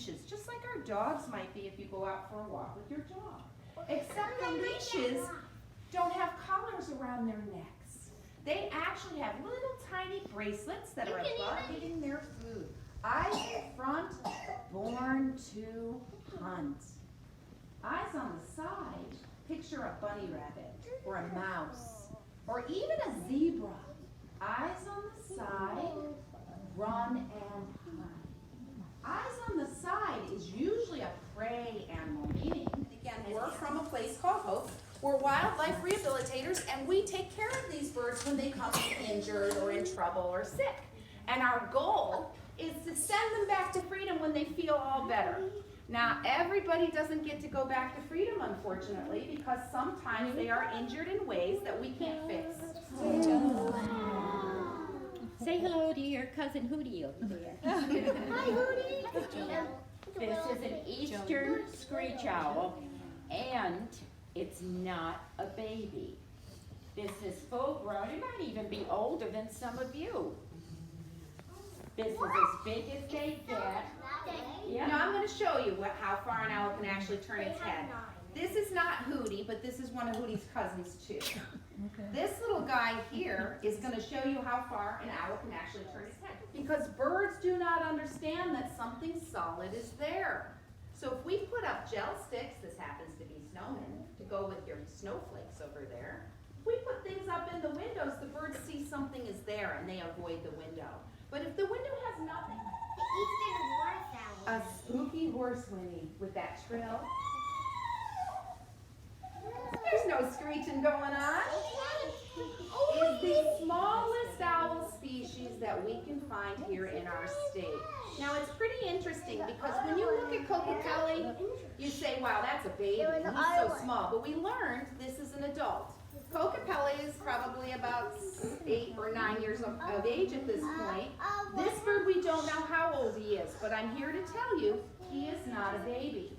leashes, just like our dogs might be if you go out for a walk with your dog. Except the leashes don't have collars around their necks. They actually have little tiny bracelets that are about eating their food. Eyes in front, born to hunt. Eyes on the side, picture a bunny rabbit or a mouse or even a zebra. Eyes on the side, run and hide. Eyes on the side is usually a prey animal, meaning, again, we're from a place called Hope. We're wildlife rehabilitators, and we take care of these birds when they come in injured or in trouble or sick. And our goal is to send them back to freedom when they feel all better. Now, everybody doesn't get to go back to freedom, unfortunately, because sometimes they are injured in ways that we can't fix. Say hello to your cousin Hootie over there. Hi, Hootie. This is an eastern screech owl, and it's not a baby. This is full grown. It might even be older than some of you. This is as big as they get. Yeah. Now I'm going to show you how far an owl can actually turn its head. This is not Hootie, but this is one of Hootie's cousins too. Okay. This little guy here is going to show you how far an owl can actually turn its head. Because birds do not understand that something solid is there. So if we put up gel sticks, this happens to be snowmen, to go with your snowflakes over there. If we put things up in the windows, the birds see something is there and they avoid the window. But if the window has nothing, a spooky horse whinny with that trill. There's no screeching going on. Is the smallest owl species that we can find here in our state. Now it's pretty interesting because when you look at Kokopelli, you say, wow, that's a baby, he's so small. But we learned this is an adult. Kokopelli is probably about 8 or 9 years of age at this point. This bird, we don't know how old he is, but I'm here to tell you, he is not a baby.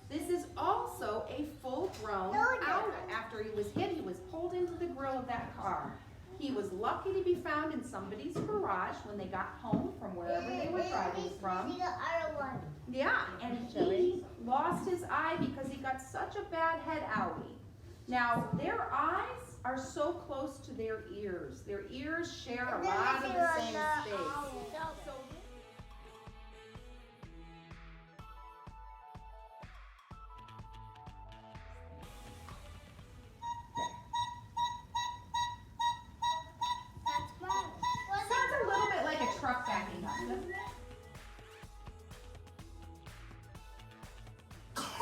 This is also a full-grown owl. After he was hit, he was pulled into the grill of that car. He was lucky to be found in somebody's garage when they got home from wherever they were driving from. Yeah, and he lost his eye because he got such a bad head owie. Now, their eyes are so close to their ears. Their ears share a lot of the same space. Sounds a little bit like a truck backing up, doesn't it?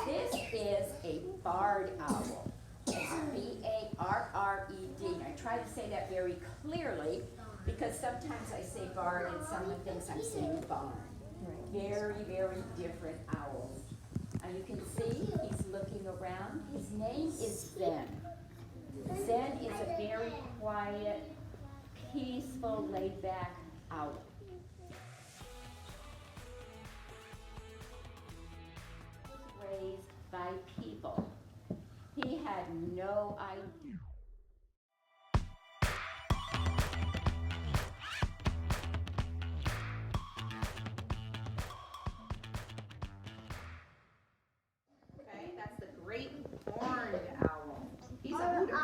This is a barred owl. It's B-A-R-R-E-D. And I try to say that very clearly because sometimes I say barred and someone thinks I'm saying barn. Very, very different owls. And you can see he's looking around. His name is Zen. Zen is a very quiet, peaceful, laid-back owl. Raised by people. He had no idea. Okay, that's the great horned owl. He's a hooter.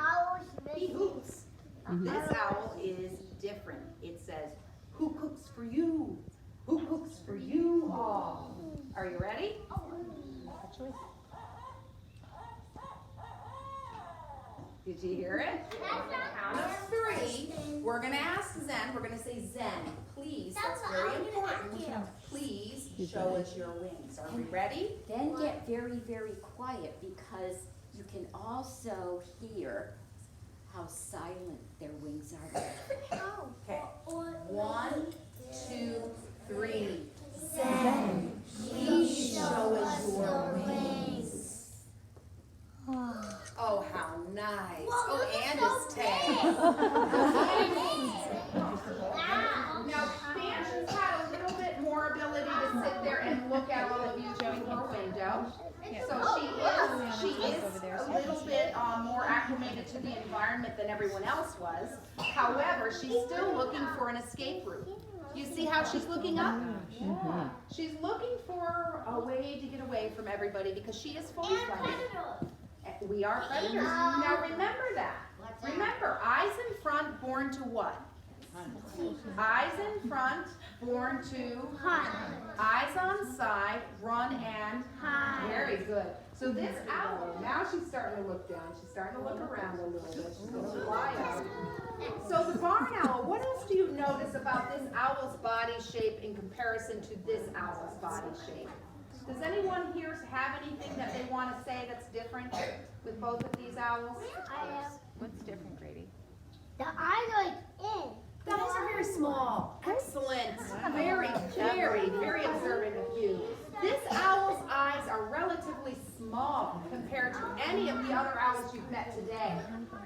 He hoots. This owl is different. It says, who cooks for you? Who cooks for you all? Are you ready? Did you hear it? On the count of 3, we're going to ask Zen. We're going to say, Zen, please, that's very important. Please show us your wings. Are we ready? Then get very, very quiet because you can also hear how silent their wings are. Okay. 1, 2, 3. Zen, please show us your wings. Oh, how nice. Oh, and his tail. Now, Banshee had a little bit more ability to sit there and look at all of you through her window. So she is a little bit more acclimated to the environment than everyone else was. However, she's still looking for an escape route. You see how she's looking up? Yeah. She's looking for a way to get away from everybody because she is fully fledged. We are predators. Now remember that. Remember, eyes in front, born to what? Eyes in front, born to Hunt. eyes on side, run and Hide. very good. So this owl, now she's starting to look down. She's starting to look around a little bit. She's going to fly out. So the barn owl, what else do you notice about this owl's body shape in comparison to this owl's body shape? Does anyone here have anything that they want to say that's different with both of these owls? I am. What's different, Grady? The eyes are like in. The eyes are very small. Excellent. Very, very observant of you. This owl's eyes are relatively small compared to any of the other owls you've met today.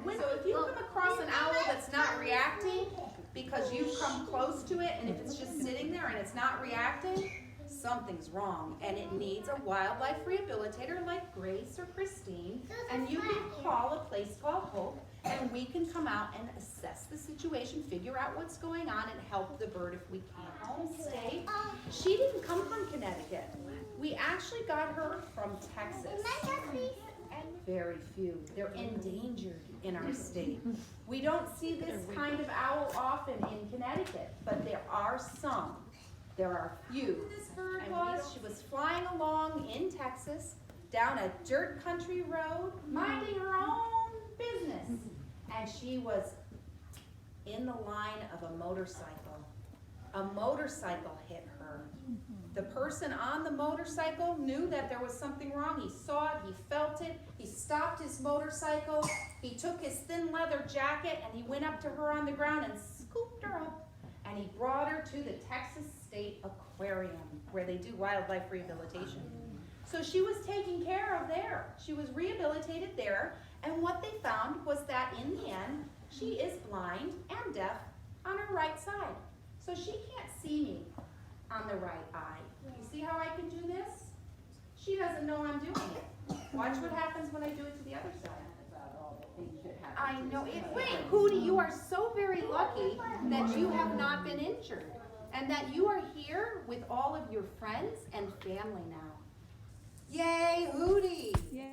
So if you come across an owl that's not reacting because you've come close to it, and if it's just sitting there and it's not reacting, something's wrong, and it needs a wildlife rehabilitator like Grace or Christine, and you can call a place called Hope, and we can come out and assess the situation, figure out what's going on, and help the bird if we can. Home state. She didn't come from Connecticut. We actually got her from Texas. Very few. They're endangered in our state. We don't see this kind of owl often in Connecticut, but there are some. There are few. This bird she was flying along in Texas down a dirt country road, minding her own business. And she was in the line of a motorcycle. A motorcycle hit her. The person on the motorcycle knew that there was something wrong. He saw it, he felt it, he stopped his motorcycle, he took his thin leather jacket and he went up to her on the ground and scooped her up. And he brought her to the Texas State Aquarium, where they do wildlife rehabilitation. So she was taken care of there. She was rehabilitated there, and what they found was that in the end, she is blind and deaf on her right side. So she can't see me on the right eye. You see how I can do this? She doesn't know I'm doing it. Watch what happens when I do it to the other side. I know it. Hootie, you are so very lucky that you have not been injured and that you are here with all of your friends and family now. Yay, Hootie! Yeah.